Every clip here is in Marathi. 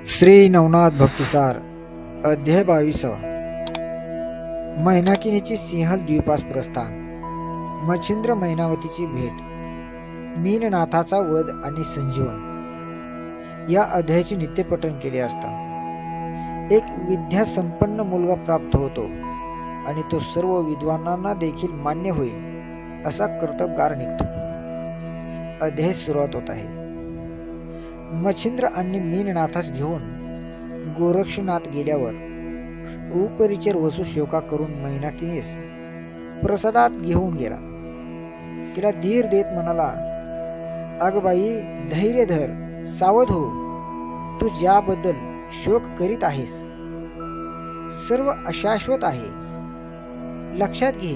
श्री नवनाथ भक्तिसार अध्याय 22 मैनाकिनीची सिंहल द्वीपास प्रस्थान, मच्छिंद्र मैनावतीची भेट, मीननाथाचा वध आणि संजीवन या अध्यायाचे नित्यपठन केले असता एक विद्यासंपन्न मुलगा प्राप्त होतो आणि तो सर्व विद्वानांना देखील मान्य होईल असा कर्तबगार निघतो. अध्याय सुरुवात होत आहे. मच्छिंद्र आणि मीननाथास घेऊन गोरक्षनाथ गेल्यावर उपरिचर वसू शोका करून मैनाकिनीस प्रसादात घेऊन गेला. तिला धीर देत म्हणाला, अग बाई, धैर्य धर, सावध हो. तू ज्याबद्दल शोक करीत आहेस सर्व अशाश्वत आहे. लक्षात घे,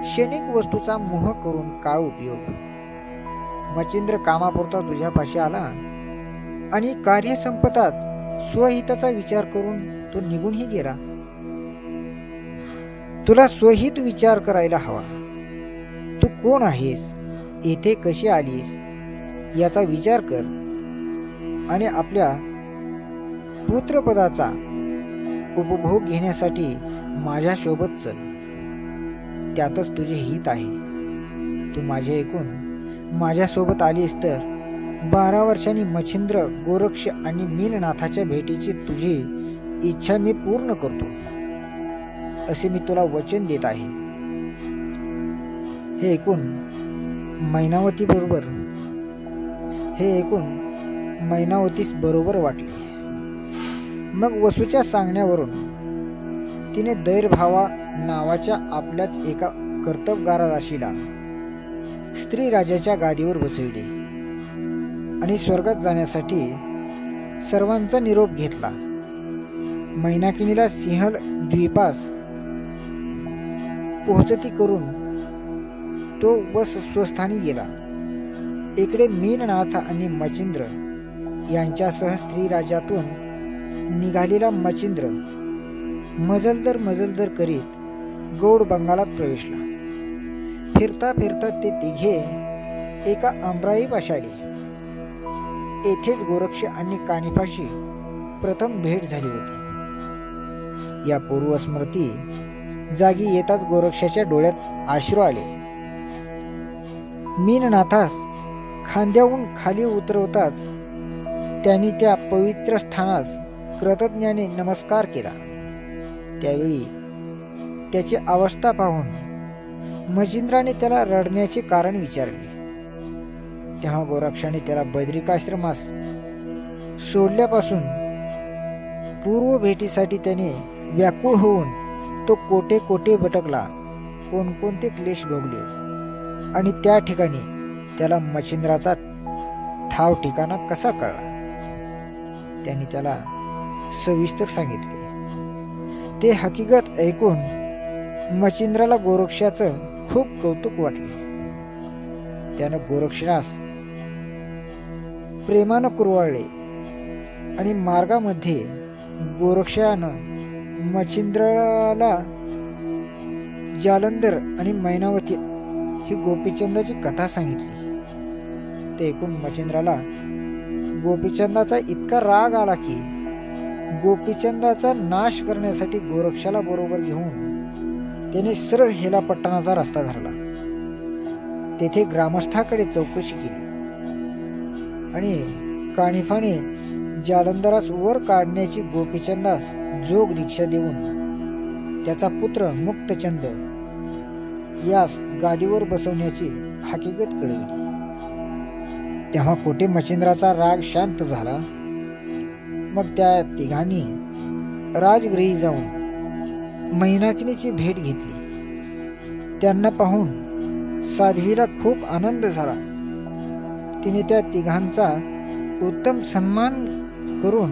क्षणिक वस्तूचा मोह करून काय उपयोग. मच्छिंद्र कामापुरता तुझ्यापाशी आला आणि कार्य संपताच स्वहिताचा विचार करून तो निघूनही गेला. तुला स्वहित विचार करायला हवा. तू कोण आहेस, येथे कशी आलीस याचा विचार कर आणि आपल्या पुत्रपदाचा उपभोग घेण्यासाठी माझ्या सोबत चल. त्यातच तुझे हित आहे. तू माझे ऐकून माझ्यासोबत आलीस तर 12 वर्षांनी मच्छिंद्र, गोरक्ष आणि मीननाथाच्या भेटीची तुझी इच्छा मी पूर्ण करतो असे मी तुला वचन देत आहे. हे ऐकून मैनावतीस बरोबर वाटले. मग वसूच्या सांगण्यावरून तिने दैरभावा नावाच्या आपल्याच एका कर्तबगाराशीला स्त्री राजाच्या गादीवर बसविले आणि स्वर्गात जाण्यासाठी सर्वांचा निरोप घेतला. मैनाकिनीला सिंहल द्वीपास पोहोचती करून तो स्वस्थानी गेला. इकडे मीननाथ आणि मच्छिंद्र यांच्यासह स्त्री राजातून निघालेला मच्छिंद्र मजलदर करीत गौड बंगालात प्रवेशला. फिरता फिरता ते तिघे एका आमराईपाशी आले. येथेच गोरक्ष आणि कानिफाशी प्रथम भेट झाली होती. या पूर्वस्मृती जागी येताच गोरक्षाच्या डोळ्यात अश्रू आले. मीननाथास खांद्याहून खाली उतरवताच त्यांनी त्या पवित्र स्थानास कृतज्ञाने नमस्कार केला. त्यावेळी त्याची अवस्था पाहून मच्छिंद्राने त्याला रडण्याचे कारण विचारले. तेव्हा गोरक्षाने त्याला बद्रिकाश्रमास सोडल्यापासून पूर्व भेटीसाठी त्याने व्याकुळ होऊन तो कोटे कोटे भटकला, कोणकोणते क्लेश भोगले आणि त्या ठिकाणी त्याला मच्छिंद्राचा ठाव ठिकाणा कसा कळला त्यांनी त्याला सविस्तर सांगितले. ते हकीकत ऐकून मच्छिंद्राला गोरक्षाचं खूप कौतुक वाटले. त्यानं गोरक्षास प्रेमानं कुरवाळले आणि मार्गामध्ये गोरक्षानं मच्छिंद्राला जालंधर आणि मैनावती ही गोपीचंदाची कथा सांगितली. ते ऐकून मच्छिंद्राला गोपीचंदाचा इतका राग आला की गोपीचंदाचा नाश करण्यासाठी गोरक्षाला बरोबर घेऊन त्याने सरळ हेलापट्टणाचा रस्ता धरला. तेथे ग्रामस्थाकडे चौकशी केली आणि कानिफाने जालंधरास वर काढण्याची गोपीचंदास जोग दीक्षा देऊन त्याचा पुत्र मुक्तचंद यास गादीवर बसवण्याची हकीकत कळविली. तेव्हा कोठे मच्छिंद्राचा राग शांत झाला. मग त्या तिघांनी राजगृही जाऊन मैनाकिनीची भेट घेतली. त्यांना पाहून साध्वीला खूप आनंद झाला. तिने त्या तिघांचा उत्तम सन्मान करून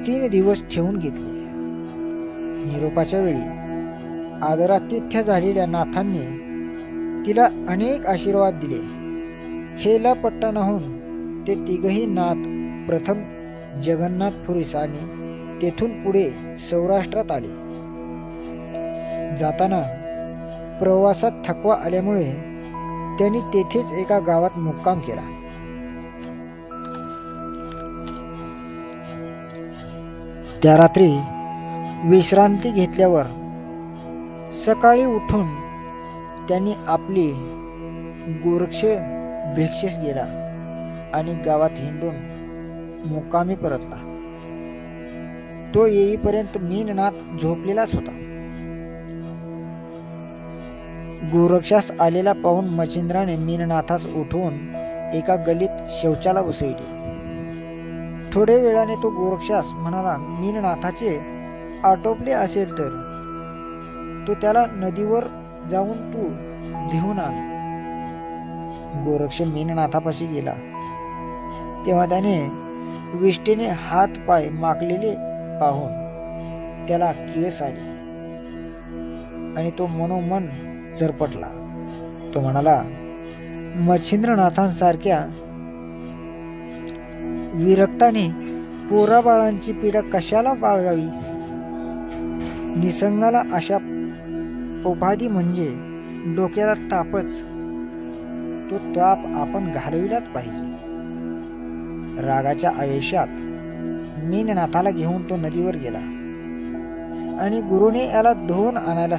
3 दिवस ठेवून घेतले. निरोपाच्या वेळी आदरातिथ्य झालेल्या नाथांनी तिला अनेक आशीर्वाद दिले. हेलापट्टणाहून ते तिघही नाथ प्रथम जगन्नाथपुरीस आणि तेथून पुढे सौराष्ट्रात आले. जाताना प्रवासात थकवा आल्यामुळे त्यांनी तेथेच एका गावात मुक्काम केला. त्या रात्री विश्रांती घेतल्यावर सकाळी उठून त्यांनी आपली गोरक्ष भिक्षेस गेला आणि गावात हिंडून मुक्कामी परतला. तो येईपर्यंत मीननाथ झोपलेलाच होता. गोरक्षास आलेला पाहून मच्छिंद्राने मीननाथास उठवून एका गल्लीत शौचाला बसविले. थोडे वेळाने तो गोरक्षास म्हणाला, मीननाथाचे आटोपले असेल तर तो त्याला नदीवर जाऊन तू घेऊन आण. गोरक्ष मीननाथापाशी गेला तेव्हा त्याने विष्टेने हात पाय माकलेले पाहून त्याला किळस आली आणि तो मनोमन झरपटला. तो म्हणाला, मच्छिंद्रनाथांसारख्या विरक्ताने पोराबाळांची पीडा कशाला बाळगावी. निसंगाला अशा उपाधी म्हणजे डोक्याला तापच. तो ताप आपण घालविलाच पाहिजे. रागाच्या आवेशात मीननाथाला घेऊन तो नदीवर गेला आणि गुरुने याला धुवून आणायला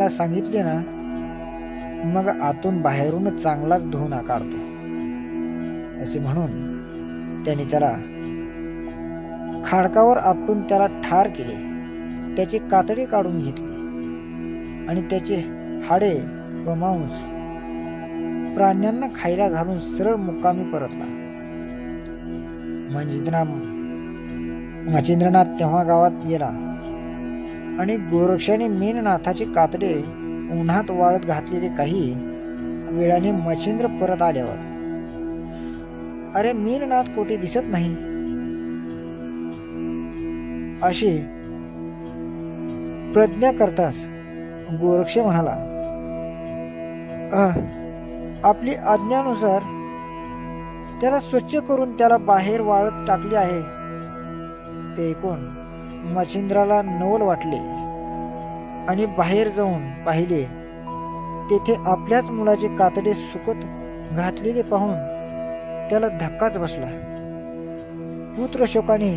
सांगितले ना, मग आतून बाहेरूनच चांगलाच धुवून काढतो असे म्हणून त्याने त्याला खाडकावर आपटून त्याला ठार केले. त्याची कातडी काढून घेतली आणि त्याचे हाडे व मांस प्राण्यांना खायला घालून सरळ मुक्कामी परतला. मच्छिंद्रनाथ तेव्हा गावात गेला आणि गोरक्षाने मीननाथाचे कातडे उन्हात वाळत घातलेले. काही वेळाने मच्छिंद्र परत आल्यावर, अरे मीननाथ कोठे दिसत नाही अशी प्रज्ञा करताच गोरक्ष म्हणाला, आपली आज्ञानुसार त्याला स्वच्छ करून त्याला बाहेर वाळत टाकले आहे. ते ऐकून मच्छिंद्राला नवल वाटले आणि बाहेर जाऊन पाहिले. तेथे आपल्याच मुलाचे कातडे सुकत घातलेले पाहून त्याला धक्काच बसला. पुत्रशोकाने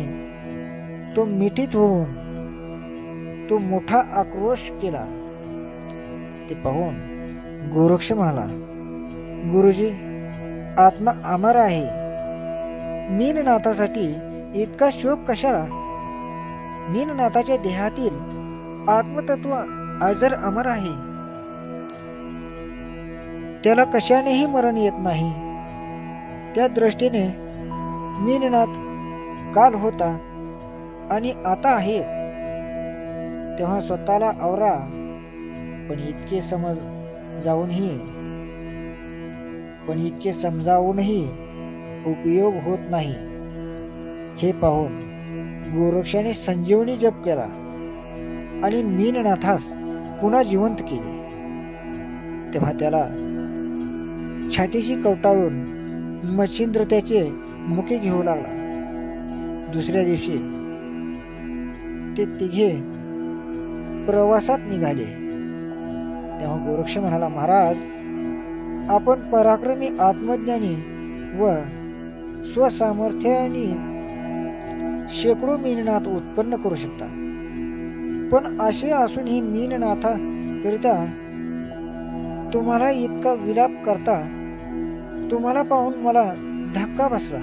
तो मिठीत होऊन तो मोठा आक्रोश केला. ते पाहून गोरक्ष म्हणाला, गुरुजी, आत्मा अमर आहे. मीननाथासाठी इतका शोक कशाला. मीननाथाच्या देहातील आत्मतत्व अजर अमर आहे. त्याला कशानेही मरण येत नाही. त्या दृष्टीने मीननाथ काल होता आणि आता आहेच. तेव्हा स्वतःला आवरा. पण इतके समजावूनही उपयोग होत नाही. हे पाहून गोरक्षाने संजीवनी जप केला आणि मीननाथास पुन्हा जिवंत केले. तेव्हा त्याला छातीशी कवटाळून मच्छिंद्र त्याचे मुके घेऊ लागला. दुसऱ्या दिवशी ते तिघे प्रवासात निघाले. तेव्हा गोरक्ष म्हणाला, महाराज, आपण पराक्रमी आत्मज्ञानी व स्वसामर्थ्याने शेकडो मीननाथ उत्पन्न करू शकता. पण असे असूनही मीननाथाकरिता तुम्हाला इतका विलाप करता तुम्हाला पाहून मला धक्का बसला.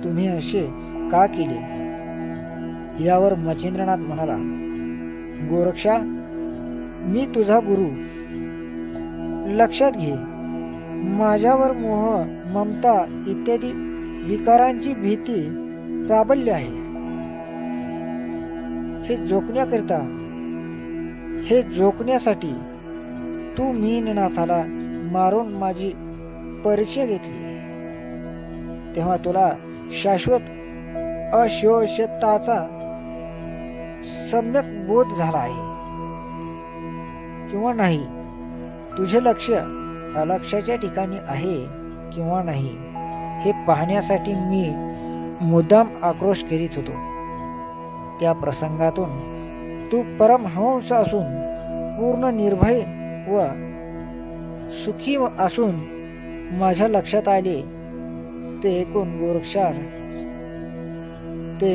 तुम्ही असे का केले. यावर मच्छिंद्रनाथ म्हणाला, गोरक्षा, मी तुझा गुरु. लक्षात घे, माझ्यावर मोह, ममता इत्यादी विकारांची भीती प्राबल्य आहे. हे जोखण्यासाठी तू मीननाथाला मारून माझी परीक्षा घेतली. तेव्हा तुला शाश्वत अशोषताचा सम्यक बोध झाला आहे किंवा नाही. तुझे लक्ष अलक्षाच्या ठिकाणी आहे किंवा नाही हे पाहण्यासाठी मी मुद्दाम आक्रोश करीत होतो. त्या प्रसंगातून तू परमहंस असून पूर्ण निर्भय व सुखी असून माझ्या लक्षात आले ते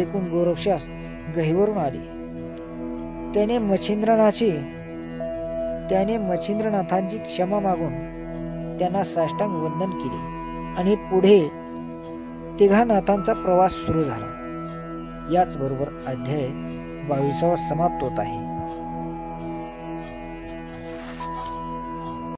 ऐकून गोरक्षास गहिवरून आले. त्याने मच्छिंद्रनाथांची क्षमा मागून त्यांना साष्टांग वंदन केले आणि पुढे तिघानाथांचा प्रवास सुरू झाला. याच बरोबर अध्याय 22 समाप्त होत आहे.